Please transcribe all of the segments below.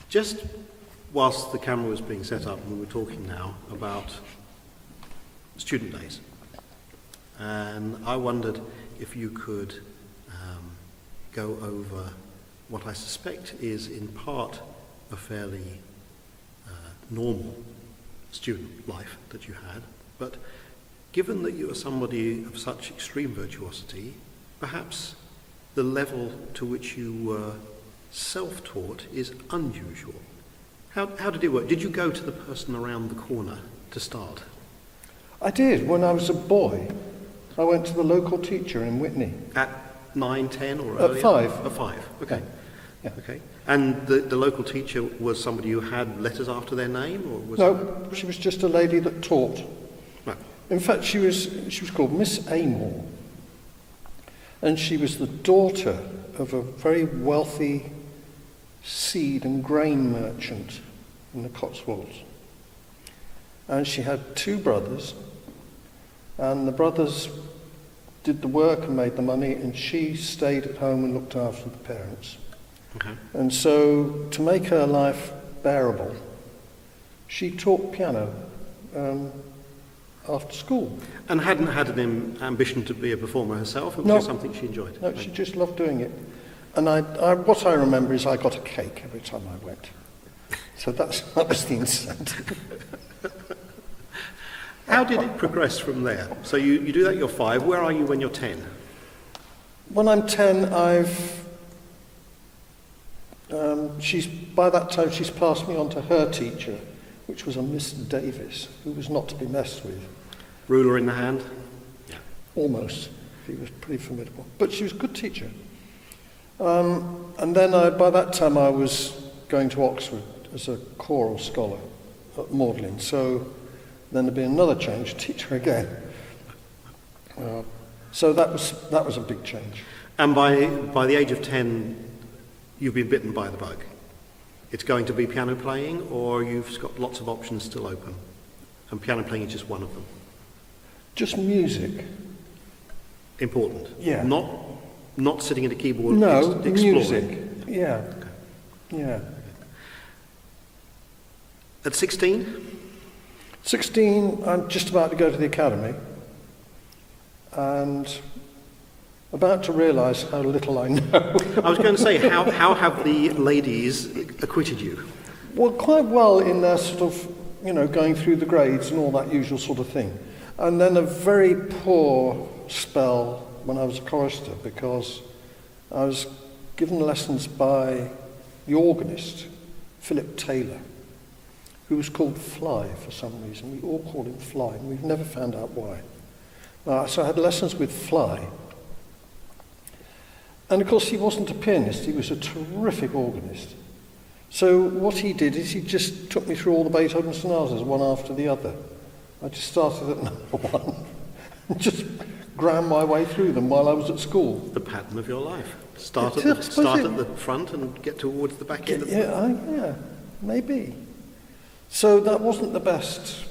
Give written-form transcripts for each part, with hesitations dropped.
Just whilst the camera was being set up and we were talking now about student days, and I wondered if you could go over what I suspect is in part a fairly normal student life that you had, but given that you are somebody of such extreme virtuosity, perhaps the level to which you were self-taught is unusual. How did it work? Did you go to the person around the corner to start? I did. When I was a boy, I went to the local teacher in Witney. At 9, 10 or earlier? At 5. At 5, okay. Yeah. Okay. And the local teacher was somebody who had letters after their name? Or was No, she was just a lady that taught. Right. In fact, she was called Miss Amor. And she was the daughter of a very wealthy seed and grain merchant in the Cotswolds. And she had 2 brothers, and the brothers did the work and made the money, and she stayed at home and looked after the parents. Okay. And so, to make her life bearable, she taught piano after school. And hadn't had an ambition to be a performer herself? It was No. just something she enjoyed? No, she just loved doing it. And what I remember is I got a cake every time I went. So that was the incentive. How did it progress from there? So you do that, you're 5. Where are you when you're 10? When I'm 10, by that time she's passed me on to her teacher, which was a Miss Davis, who was not to be messed with. Ruler in the hand? Yeah. Almost. She was pretty formidable. But she was a good teacher. And then by that time I was going to Oxford as a choral scholar at Magdalen. So then there'd be another change, teacher again. So that was a big change. And by the age of 10, you've been bitten by the bug. It's going to be piano playing, or you've got lots of options still open, and piano playing is just one of them. Just music. Important. Yeah. Not sitting at a keyboard. No, exploring. music. Yeah. Okay. Yeah. At 16? 16, I'm just about to go to the academy, and about to realise how little I know. I was going to say, how have the ladies acquitted you? Well, quite well in their sort of, going through the grades and all that usual sort of thing. And then a very poor spell when I was a chorister, because I was given lessons by the organist, Philip Taylor, who was called Fly for some reason. We all called him Fly, and we've never found out why. So I had lessons with Fly. And of course he wasn't a pianist, he was a terrific organist. So what he did is he just took me through all the Beethoven sonatas, one after the other. I just started at number 1 and just ground my way through them while I was at school. The pattern of your life. Start at the front and get towards the back end of the yeah, maybe. So that wasn't the best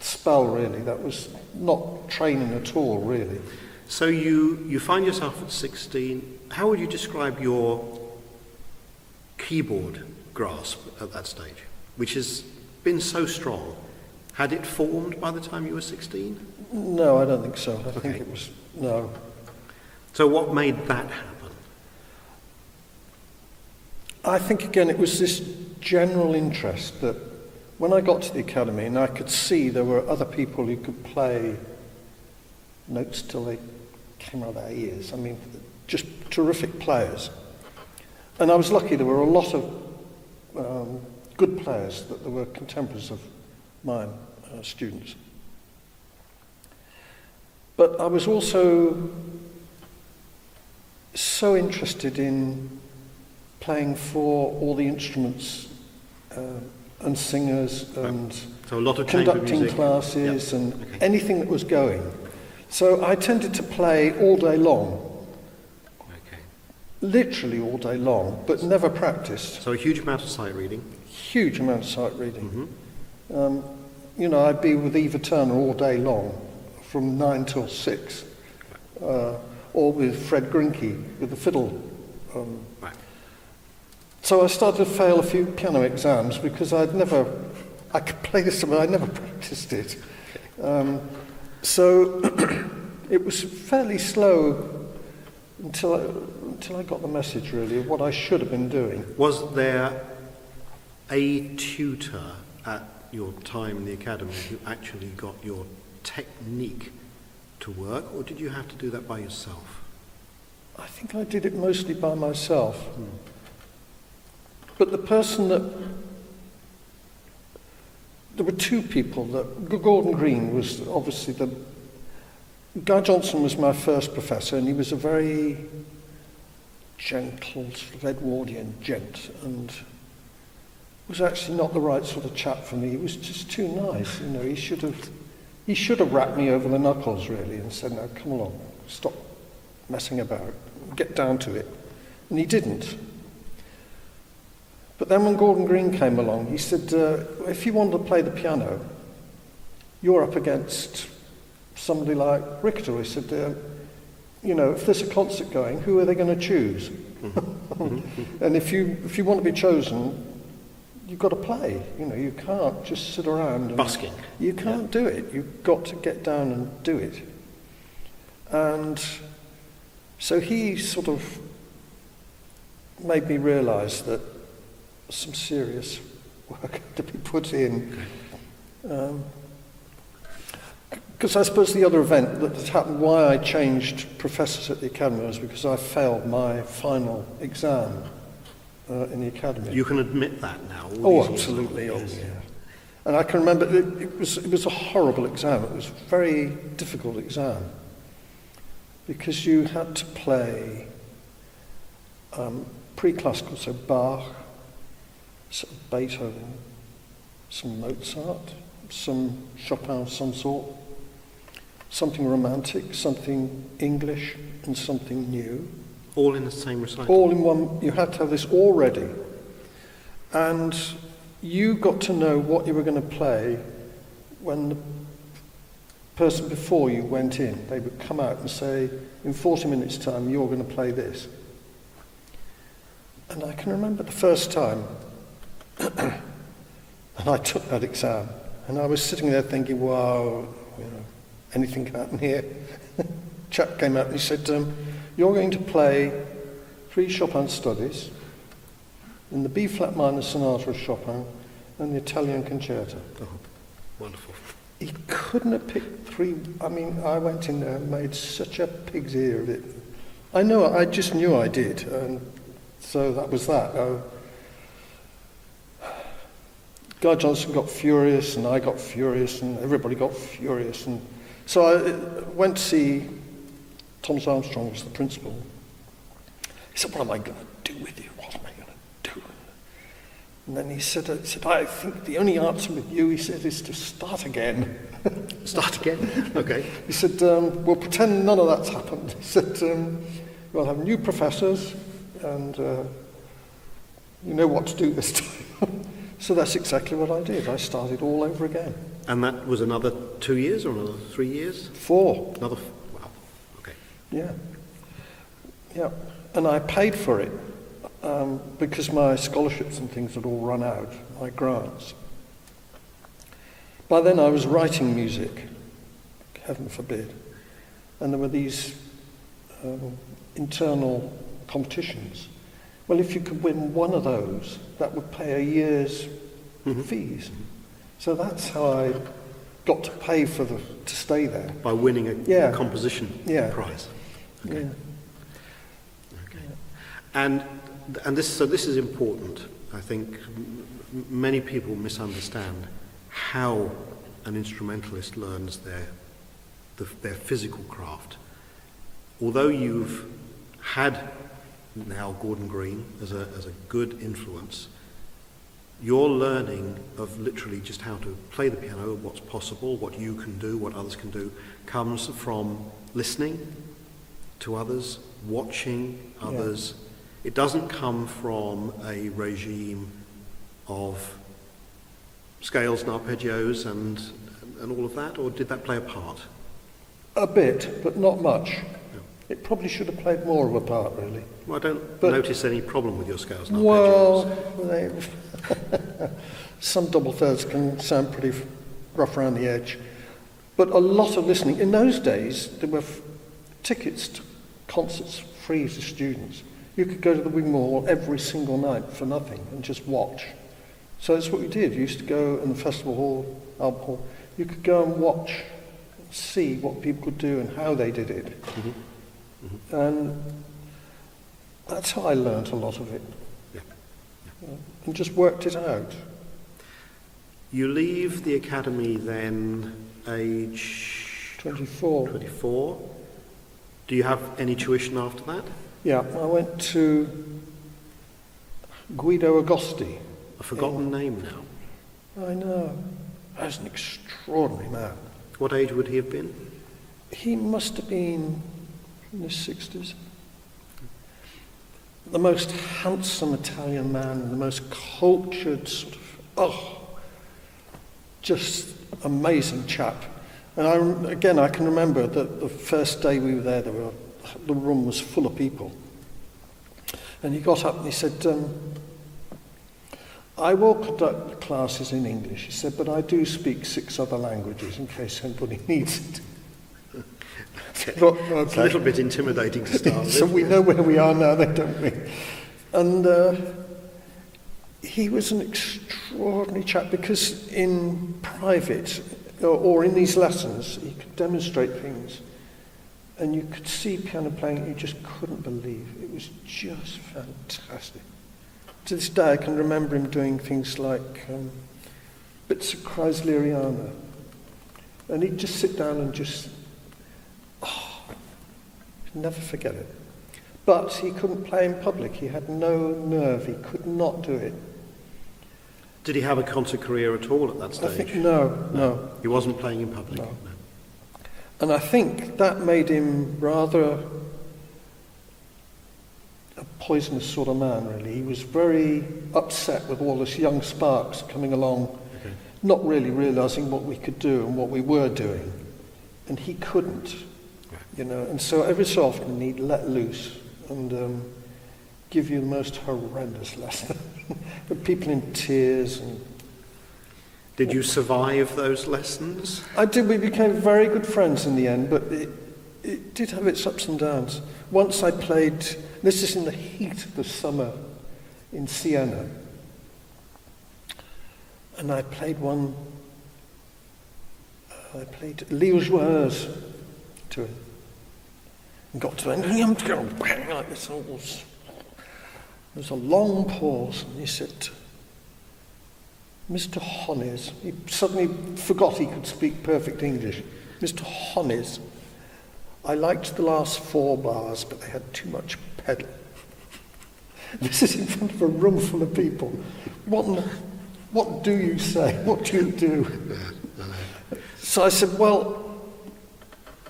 spell, really. That was not training at all, really. So you find yourself at 16. How would you describe your keyboard grasp at that stage, which has been so strong? Had it formed by the time you were 16? No, I don't think so. I think it was, no. So what made that happen? I think, again, it was this general interest that when I got to the academy and I could see there were other people who could play notes till they came out of their ears. I mean, just terrific players. And I was lucky, there were a lot of good players that were contemporaries of mine, students. But I was also so interested in playing for all the instruments and singers and so a lot of conducting classes and anything that was going. So I tended to play all day long. Literally all day long, but never practiced. So a huge amount of sight reading? Huge amount of sight reading. I'd be with Eva Turner all day long, from 9 till 6. Or with Fred Grinke, with the fiddle. So I started to fail a few piano exams because I could play this, but I never practiced it. So it was fairly slow until I got the message, really, of what I should have been doing. Was there a tutor at your time in the academy who actually got your technique to work, or did you have to do that by yourself? I think I did it mostly by myself. But the person there were two people. Gordon Green was obviously Guy Johnson was my first professor, and he was a very gentle, sort of Edwardian gent, and was actually not the right sort of chap for me. He was just too nice, you know. He should have rapped me over the knuckles, really, and said, "No, come along, stop messing about, get down to it." And he didn't. But then when Gordon Green came along, he said, if you want to play the piano, you're up against somebody like Richter. He said, you know, if there's a concert going, who are they going to choose? And if you want to be chosen, you've got to play. You know, you can't just sit around and busking. You can't do it. You've got to get down and do it. And so he sort of made me realise that some serious work had to be put in. Because I suppose the other event that happened, why I changed professors at the academy, was because I failed my final exam in the academy. You can admit that now. Oh, absolutely. Oh, yeah. And I can remember it was a horrible exam. It was a very difficult exam because you had to play pre-classical, so Bach, some Beethoven, some Mozart, some Chopin of some sort, something romantic, something English, and something new. All in the same recital? All in one. You had to have this all ready. And you got to know what you were going to play when the person before you went in. They would come out and say, in 40 minutes' time, you're going to play this. And I can remember the first time, and I took that exam, and I was sitting there thinking, wow, you know, anything can happen here. Chap came out and he said, you're going to play 3 Chopin studies, in the B-flat minor sonata of Chopin, and the Italian concerto. Oh, wonderful. He couldn't have picked 3. I mean, I went in there and made such a pig's ear of it. I just knew I did, and so that was that. Guy Johnson got furious, and I got furious, and everybody got furious. And so I went to see Thomas Armstrong, was the principal. He said, "What am I going to do with you? What am I going to do?" And then he said, "I think the only answer with you," he said, "is to start again." Start again? Okay. He said, "We'll pretend none of that's happened." He said, "We'll have new professors, and you know what to do this time." So that's exactly what I did. I started all over again. And that was another 2 years or another 3 years? 4. Wow. Okay. Yeah. Yeah. And I paid for it because my scholarships and things had all run out, my grants. By then I was writing music, heaven forbid. And there were these internal competitions. Well, if you could win one of those, that would pay a year's fees. So that's how I got to pay to stay there. By winning a composition prize. Okay. Yeah. Okay. And this is important. I think many people misunderstand how an instrumentalist learns their physical craft. Although you've had now Gordon Green as a good influence, your learning of literally just how to play the piano, what's possible, what you can do, what others can do, comes from listening to others, watching others. Yeah. It doesn't come from a regime of scales and arpeggios and all of that, or did that play a part? A bit, but not much. It probably should have played more of a part, really. Well, I don't But- notice any problem with your scales and Well, arpeggios. some double thirds can sound pretty rough around the edge. But a lot of listening. In those days, there were tickets to concerts free to students. You could go to the Wigmore every single night for nothing and just watch. So that's what we did. You used to go in the festival hall, album hall. You could go and watch, see what people could do and how they did it. And that's how I learnt a lot of it. Yeah. And just worked it out. You leave the academy then age 24. 24. Do you have any tuition after that? Yeah, I went to Guido Agosti. A forgotten name now. I know. That was an extraordinary man. What age would he have been? He must have been in his 60s. The most handsome Italian man, the most cultured sort of, just amazing chap. And I can remember that the first day we were there, the room was full of people. And he got up and he said, I will conduct classes in English, he said, but I do speak 6 other languages in case anybody needs it. It's a little bit intimidating to start with. So we know where we are now, then, don't we? And he was an extraordinary chap because in private or in these lessons, he could demonstrate things and you could see piano playing you just couldn't believe. It was just fantastic. To this day, I can remember him doing things like bits of Kreisleriana. And he'd just sit down and just, never forget it. But he couldn't play in public. He had no nerve. He could not do it. Did he have a concert career at all at that stage? I think, no. He wasn't playing in public? No. And I think that made him rather a poisonous sort of man, really. He was very upset with all this young sparks coming along, not really realising what we could do and what we were doing. And he couldn't, you know. And so every so often he'd let loose and give you the most horrendous lesson. With people in tears. And did you survive those lessons? I did. We became very good friends in the end, but it did have its ups and downs. Once I played, this is in the heat of the summer in Siena, and I played Les Joueurs to it, and got to it, and like this. There was a long pause, and he said, Mr. Honnes, he suddenly forgot he could speak perfect English. Mr. Honnes, I liked the last 4 bars, but they had too much pedal. This is in front of a room full of people. What do you say? What do you do? So I said, well,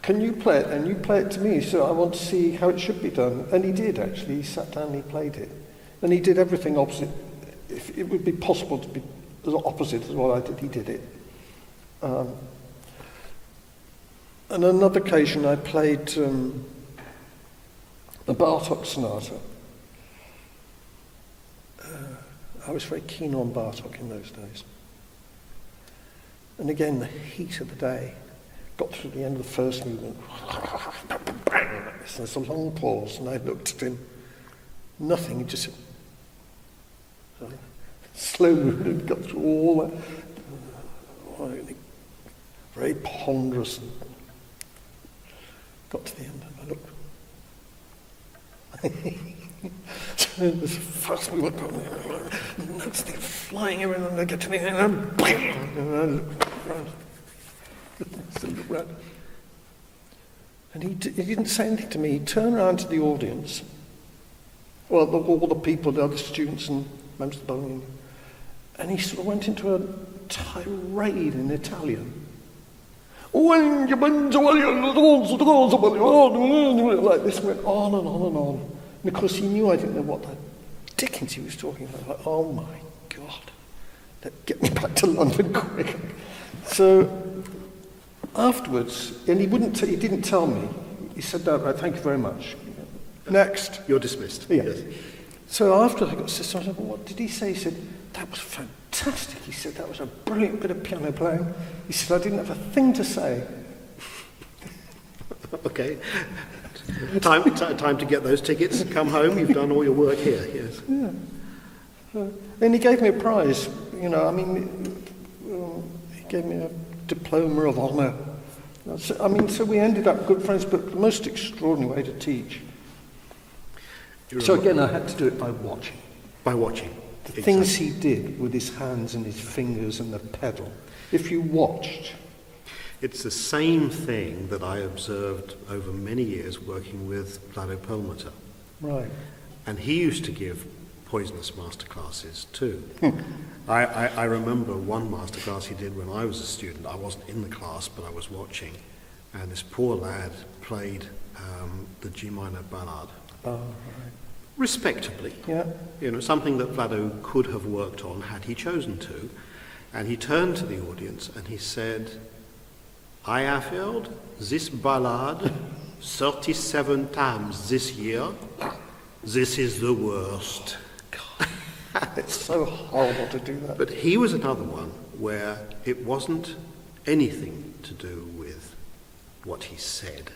can you play it? And you play it to me, so I want to see how it should be done. And he did, actually. He sat down and he played it. And he did everything opposite. If it would be possible to be as opposite as what I did, he did it. And on another occasion, I played the Bartók Sonata. I was very keen on Bartók in those days. And again, the heat of the day, got to the end of the first movement. There's a long pause, and I looked at him. Nothing, he just slow movement, got through all that. Very ponderous. And got to the end, and I looked. So it was fast we went, and notes thing flying everywhere, and I get to the end, and I looked around. Still looked around. And he didn't say anything to me. He turned around to the audience, well, all the people, the other students and members of the building, and he sort of went into a tirade in Italian. Like this, went on and on and on. And of course he knew I didn't know what the dickens he was talking about. Like, oh my God, get me back to London quick. So afterwards, and he didn't tell me, he said that, right, thank you very much. Next. You're dismissed. Yeah. Yes. So after I got system, I said, well, what did he say? He said, that was fantastic. He said, that was a brilliant bit of piano playing. He said, I didn't have a thing to say. Okay. Time to get those tickets. Come home. You've done all your work here. Yes. Yeah. And he gave me a prize. You know, I mean, he gave me a diploma of honour. So we ended up good friends, but the most extraordinary way to teach. So again, I had to do it by watching. By watching. The things he did with his hands and his fingers and the pedal. If you watched. It's the same thing that I observed over many years working with Vlado Perlmutter. Right. And he used to give poisonous masterclasses too. I remember one masterclass he did when I was a student. I wasn't in the class, but I was watching. And this poor lad played the G minor ballad. Oh, right. Respectably. Yeah. You know, something that Vlado could have worked on had he chosen to. And he turned to the audience and he said, I have heard this ballad 37 times this year. This is the worst. It's so horrible to do that. But he was another one where it wasn't anything to do with what he said.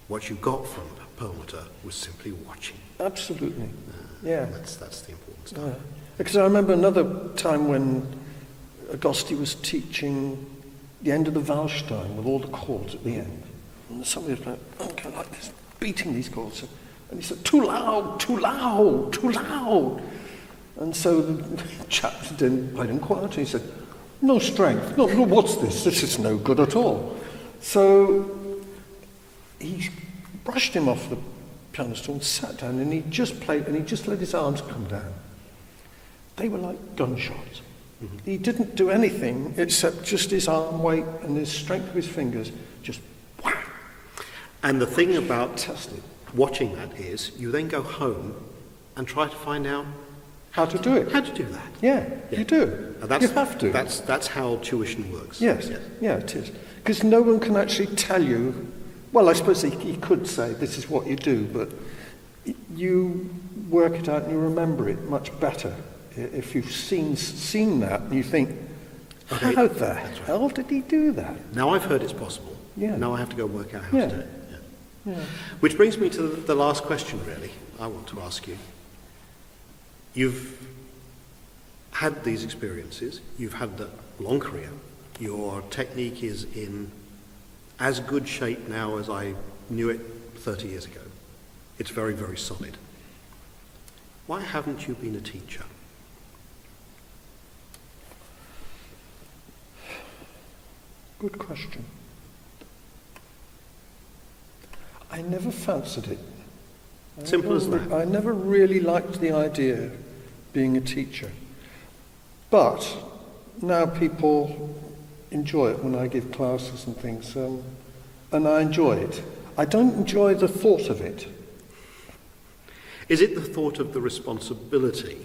What you got from Perlmutter was simply watching. Absolutely. Yeah. That's the important stuff. Yeah. Because I remember another time when Agosti was teaching the end of the Wyastone with all the chords at the end. And somebody was like this, beating these chords. And he said, too loud, too loud, too loud. And so the chap played him quiet and he said, no strength, no, what's this? This is no good at all. So he brushed him off the piano stool and sat down and he just played and he just let his arms come down. They were like gunshots. Mm-hmm. He didn't do anything except just his arm weight and his strength of his fingers, just wham. And the thing about Fantastic. Watching that is you then go home and try to find out how to do it. How to do that. Yeah. You do. You have to. That's how tuition works. Yes. Yeah, it is. Because no one can actually tell you, well, I suppose he could say this is what you do, but you work it out and you remember it much better if you've seen that and you think, Okay, how the hell did he do that? Now I've heard it's possible. Yeah. Now I have to go work out how to do it. Yeah. Which brings me to the last question, really, I want to ask you. You've had these experiences, you've had a long career, your technique is in as good shape now as I knew it 30 years ago. It's very, very solid. Why haven't you been a teacher? Good question. I never fancied it. Simple as that. I never really liked the idea of being a teacher. But now people enjoy it when I give classes and things, and I enjoy it. I don't enjoy the thought of it. Is it the thought of the responsibility,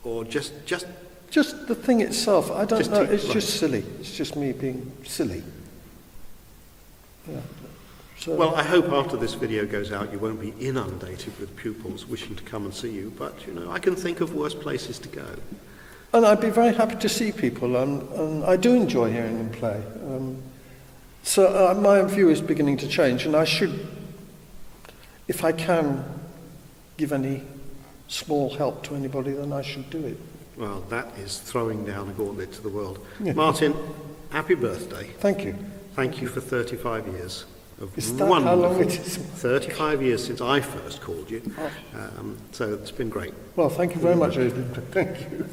or just the thing itself? I don't just know. teach It's life? just silly. It's just me being silly. Yeah. So, Well, I hope after this video goes out you won't be inundated with pupils wishing to come and see you, but I can think of worse places to go. and I'd be very happy to see people, and I do enjoy hearing them play. So my view is beginning to change, and I should, if I can give any small help to anybody, then I should do it. Well, that is throwing down a gauntlet to the world. Yeah. Martin, happy birthday. Thank you. Thank you for 35 years of Is that wonderful... how long it is? 35 years since I first called you. Oh. So it's been great. Well, thank you very much, Adrian. Thank you.